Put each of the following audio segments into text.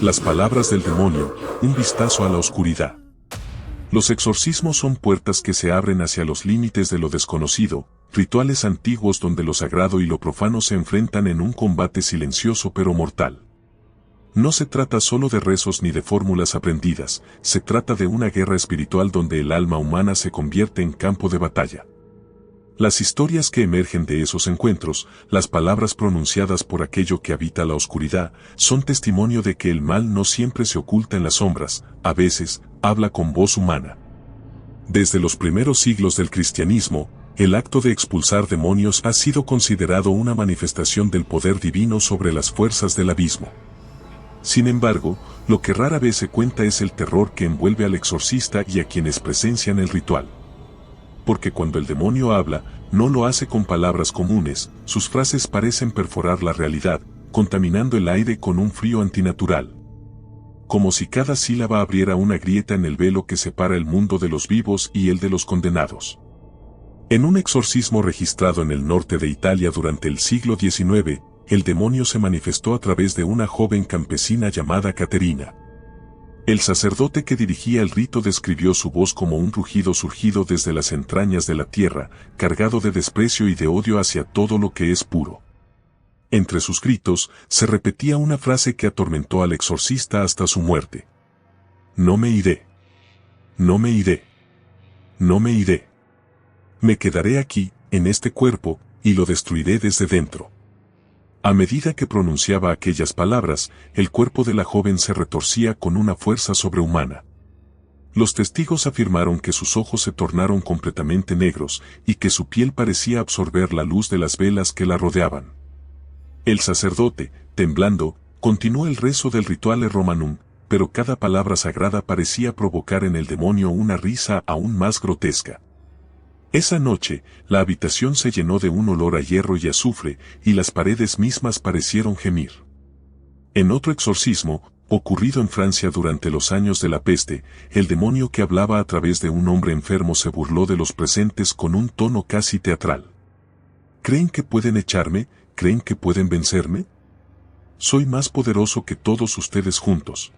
Las palabras del demonio, un vistazo a la oscuridad. Los exorcismos son puertas que se abren hacia los límites de lo desconocido, rituales antiguos donde lo sagrado y lo profano se enfrentan en un combate silencioso pero mortal. No se trata solo de rezos ni de fórmulas aprendidas, se trata de una guerra espiritual donde el alma humana se convierte en campo de batalla. Las historias que emergen de esos encuentros, las palabras pronunciadas por aquello que habita la oscuridad, son testimonio de que el mal no siempre se oculta en las sombras, a veces, habla con voz humana. Desde los primeros siglos del cristianismo, el acto de expulsar demonios ha sido considerado una manifestación del poder divino sobre las fuerzas del abismo. Sin embargo, lo que rara vez se cuenta es el terror que envuelve al exorcista y a quienes presencian el ritual. Porque cuando el demonio habla, no lo hace con palabras comunes, sus frases parecen perforar la realidad, contaminando el aire con un frío antinatural. Como si cada sílaba abriera una grieta en el velo que separa el mundo de los vivos y el de los condenados. En un exorcismo registrado en el norte de Italia durante el siglo XIX, el demonio se manifestó a través de una joven campesina llamada Caterina. El sacerdote que dirigía el rito describió su voz como un rugido surgido desde las entrañas de la tierra, cargado de desprecio y de odio hacia todo lo que es puro. Entre sus gritos, se repetía una frase que atormentó al exorcista hasta su muerte. No me iré. No me iré. No me iré. Me quedaré aquí, en este cuerpo, y lo destruiré desde dentro. A medida que pronunciaba aquellas palabras, el cuerpo de la joven se retorcía con una fuerza sobrehumana. Los testigos afirmaron que sus ojos se tornaron completamente negros y que su piel parecía absorber la luz de las velas que la rodeaban. El sacerdote, temblando, continuó el rezo del Rituale Romanum, pero cada palabra sagrada parecía provocar en el demonio una risa aún más grotesca. Esa noche, la habitación se llenó de un olor a hierro y azufre, y las paredes mismas parecieron gemir. En otro exorcismo, ocurrido en Francia durante los años de la peste, el demonio que hablaba a través de un hombre enfermo se burló de los presentes con un tono casi teatral. ¿Creen que pueden echarme? ¿Creen que pueden vencerme? Soy más poderoso que todos ustedes juntos.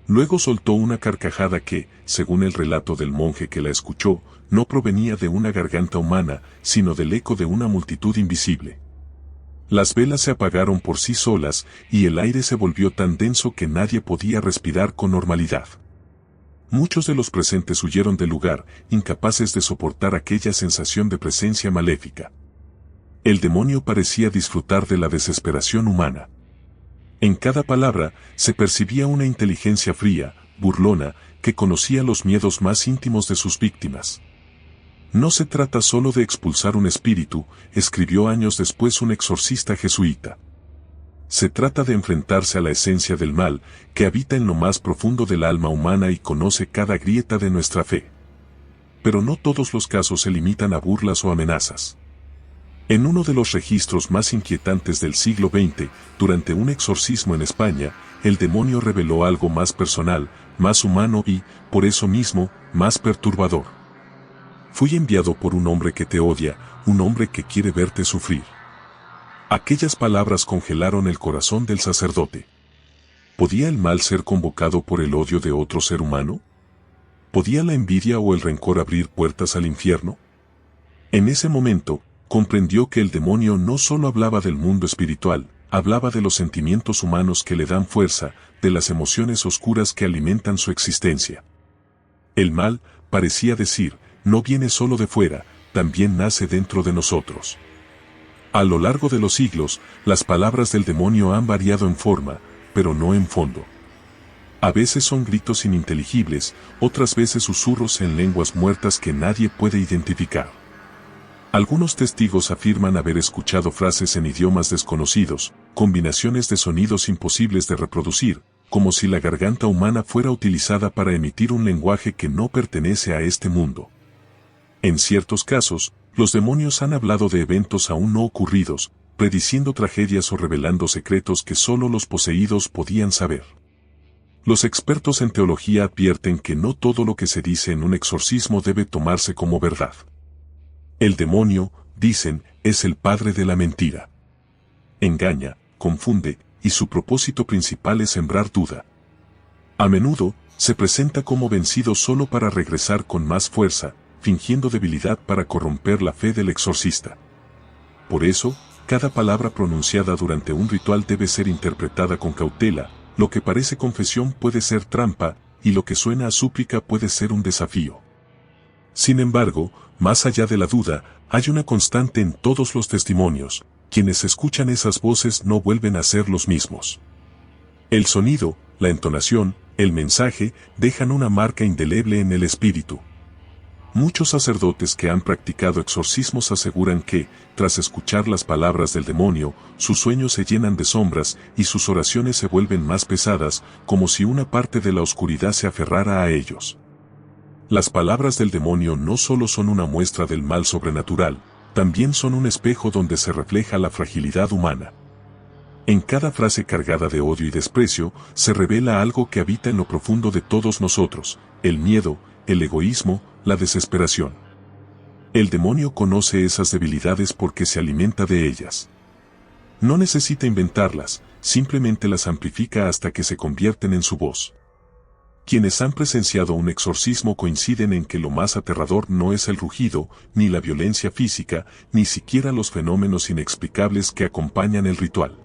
Luego soltó una carcajada que, según el relato del monje que la escuchó, no provenía de una garganta humana, sino del eco de una multitud invisible. Las velas se apagaron por sí solas, y el aire se volvió tan denso que nadie podía respirar con normalidad. Muchos de los presentes huyeron del lugar, incapaces de soportar aquella sensación de presencia maléfica. El demonio parecía disfrutar de la desesperación humana. En cada palabra se percibía una inteligencia fría, burlona, que conocía los miedos más íntimos de sus víctimas. No se trata solo de expulsar un espíritu, escribió años después un exorcista jesuita. Se trata de enfrentarse a la esencia del mal, que habita en lo más profundo del alma humana y conoce cada grieta de nuestra fe. Pero no todos los casos se limitan a burlas o amenazas. En uno de los registros más inquietantes del siglo XX, durante un exorcismo en España, el demonio reveló algo más personal, más humano y, por eso mismo, más perturbador. Fui enviado por un hombre que te odia, un hombre que quiere verte sufrir. Aquellas palabras congelaron el corazón del sacerdote. ¿Podía el mal ser convocado por el odio de otro ser humano? ¿Podía la envidia o el rencor abrir puertas al infierno? En ese momento, comprendió que el demonio no solo hablaba del mundo espiritual, hablaba de los sentimientos humanos que le dan fuerza, de las emociones oscuras que alimentan su existencia. El mal, parecía decir, no viene solo de fuera, también nace dentro de nosotros. A lo largo de los siglos, las palabras del demonio han variado en forma, pero no en fondo. A veces son gritos ininteligibles, otras veces susurros en lenguas muertas que nadie puede identificar. Algunos testigos afirman haber escuchado frases en idiomas desconocidos, combinaciones de sonidos imposibles de reproducir, como si la garganta humana fuera utilizada para emitir un lenguaje que no pertenece a este mundo. En ciertos casos, los demonios han hablado de eventos aún no ocurridos, prediciendo tragedias o revelando secretos que solo los poseídos podían saber. Los expertos en teología advierten que no todo lo que se dice en un exorcismo debe tomarse como verdad. El demonio, dicen, es el padre de la mentira. Engaña, confunde, y su propósito principal es sembrar duda. A menudo, se presenta como vencido solo para regresar con más fuerza, fingiendo debilidad para corromper la fe del exorcista. Por eso, cada palabra pronunciada durante un ritual debe ser interpretada con cautela. Lo que parece confesión puede ser trampa, y lo que suena a súplica puede ser un desafío. Sin embargo, más allá de la duda, hay una constante en todos los testimonios: quienes escuchan esas voces no vuelven a ser los mismos. El sonido, la entonación, el mensaje, dejan una marca indeleble en el espíritu. Muchos sacerdotes que han practicado exorcismos aseguran que, tras escuchar las palabras del demonio, sus sueños se llenan de sombras y sus oraciones se vuelven más pesadas, como si una parte de la oscuridad se aferrara a ellos. Las palabras del demonio no solo son una muestra del mal sobrenatural, también son un espejo donde se refleja la fragilidad humana. En cada frase cargada de odio y desprecio, se revela algo que habita en lo profundo de todos nosotros: el miedo, el egoísmo, la desesperación. El demonio conoce esas debilidades porque se alimenta de ellas. No necesita inventarlas, simplemente las amplifica hasta que se convierten en su voz. Quienes han presenciado un exorcismo coinciden en que lo más aterrador no es el rugido, ni la violencia física, ni siquiera los fenómenos inexplicables que acompañan el ritual.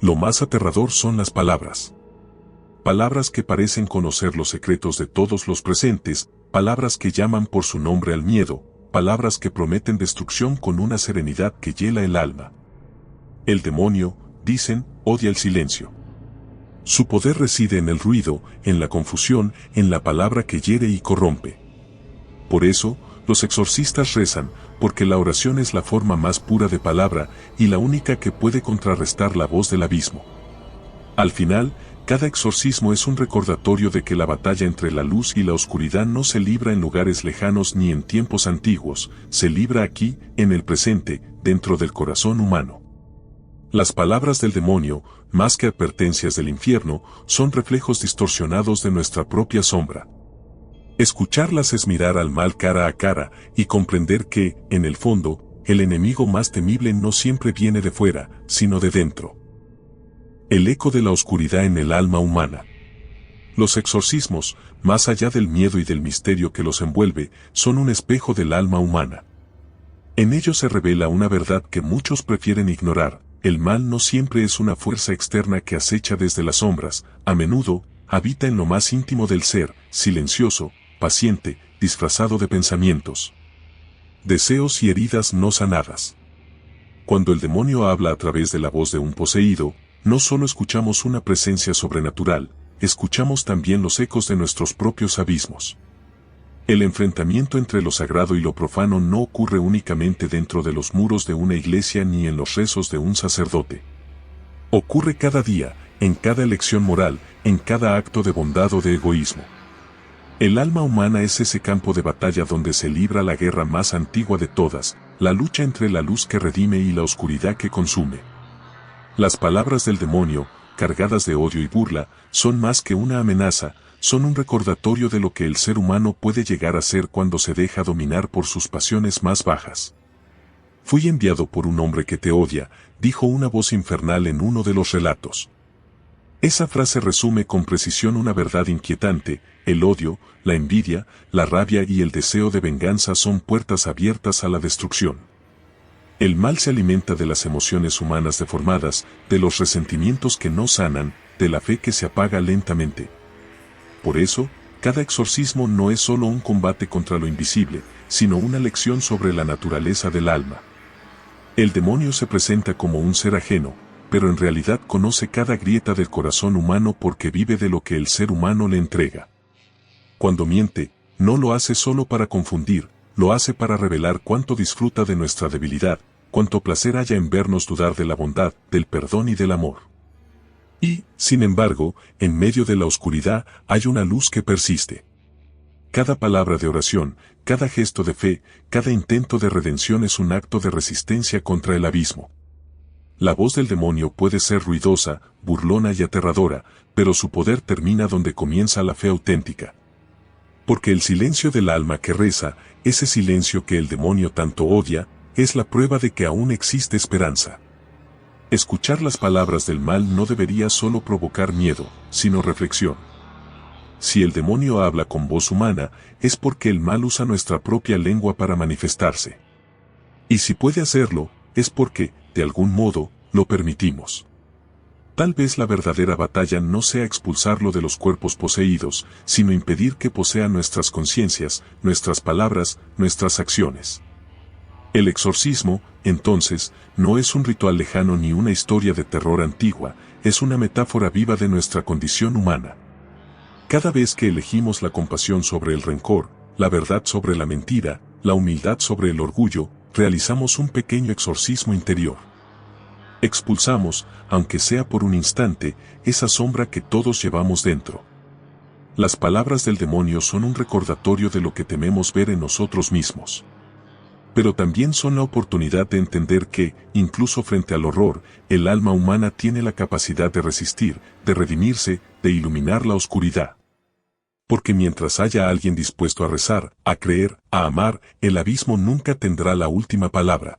Lo más aterrador son las palabras. Palabras que parecen conocer los secretos de todos los presentes, palabras que llaman por su nombre al miedo, palabras que prometen destrucción con una serenidad que hiela el alma. El demonio, dicen, odia el silencio. Su poder reside en el ruido, en la confusión, en la palabra que hiere y corrompe. Por eso, los exorcistas rezan, porque la oración es la forma más pura de palabra y la única que puede contrarrestar la voz del abismo. Al final, cada exorcismo es un recordatorio de que la batalla entre la luz y la oscuridad no se libra en lugares lejanos ni en tiempos antiguos, se libra aquí, en el presente, dentro del corazón humano. Las palabras del demonio, más que advertencias del infierno, son reflejos distorsionados de nuestra propia sombra. Escucharlas es mirar al mal cara a cara y comprender que, en el fondo, el enemigo más temible no siempre viene de fuera, sino de dentro. El eco de la oscuridad en el alma humana. Los exorcismos, más allá del miedo y del misterio que los envuelve, son un espejo del alma humana. En ellos se revela una verdad que muchos prefieren ignorar: el mal no siempre es una fuerza externa que acecha desde las sombras, a menudo, habita en lo más íntimo del ser, silencioso, paciente, disfrazado de pensamientos, deseos y heridas no sanadas. Cuando el demonio habla a través de la voz de un poseído, no solo escuchamos una presencia sobrenatural, escuchamos también los ecos de nuestros propios abismos. El enfrentamiento entre lo sagrado y lo profano no ocurre únicamente dentro de los muros de una iglesia ni en los rezos de un sacerdote. Ocurre cada día, en cada elección moral, en cada acto de bondad o de egoísmo. El alma humana es ese campo de batalla donde se libra la guerra más antigua de todas, la lucha entre la luz que redime y la oscuridad que consume. Las palabras del demonio, cargadas de odio y burla, son más que una amenaza, son un recordatorio de lo que el ser humano puede llegar a ser cuando se deja dominar por sus pasiones más bajas. Fui enviado por un hombre que te odia, dijo una voz infernal en uno de los relatos. Esa frase resume con precisión una verdad inquietante: el odio, la envidia, la rabia y el deseo de venganza son puertas abiertas a la destrucción. El mal se alimenta de las emociones humanas deformadas, de los resentimientos que no sanan, de la fe que se apaga lentamente. Por eso, cada exorcismo no es solo un combate contra lo invisible, sino una lección sobre la naturaleza del alma. El demonio se presenta como un ser ajeno, pero en realidad conoce cada grieta del corazón humano porque vive de lo que el ser humano le entrega. Cuando miente, no lo hace solo para confundir, lo hace para revelar cuánto disfruta de nuestra debilidad, cuánto placer haya en vernos dudar de la bondad, del perdón y del amor. Y, sin embargo, en medio de la oscuridad hay una luz que persiste. Cada palabra de oración, cada gesto de fe, cada intento de redención es un acto de resistencia contra el abismo. La voz del demonio puede ser ruidosa, burlona y aterradora, pero su poder termina donde comienza la fe auténtica. Porque el silencio del alma que reza, ese silencio que el demonio tanto odia, es la prueba de que aún existe esperanza. Escuchar las palabras del mal no debería solo provocar miedo, sino reflexión. Si el demonio habla con voz humana, es porque el mal usa nuestra propia lengua para manifestarse. Y si puede hacerlo, es porque, de algún modo, lo permitimos. Tal vez la verdadera batalla no sea expulsarlo de los cuerpos poseídos, sino impedir que posea nuestras conciencias, nuestras palabras, nuestras acciones. El exorcismo, entonces, no es un ritual lejano ni una historia de terror antigua, es una metáfora viva de nuestra condición humana. Cada vez que elegimos la compasión sobre el rencor, la verdad sobre la mentira, la humildad sobre el orgullo, realizamos un pequeño exorcismo interior. Expulsamos, aunque sea por un instante, esa sombra que todos llevamos dentro. Las palabras del demonio son un recordatorio de lo que tememos ver en nosotros mismos. Pero también son la oportunidad de entender que, incluso frente al horror, el alma humana tiene la capacidad de resistir, de redimirse, de iluminar la oscuridad. Porque mientras haya alguien dispuesto a rezar, a creer, a amar, el abismo nunca tendrá la última palabra.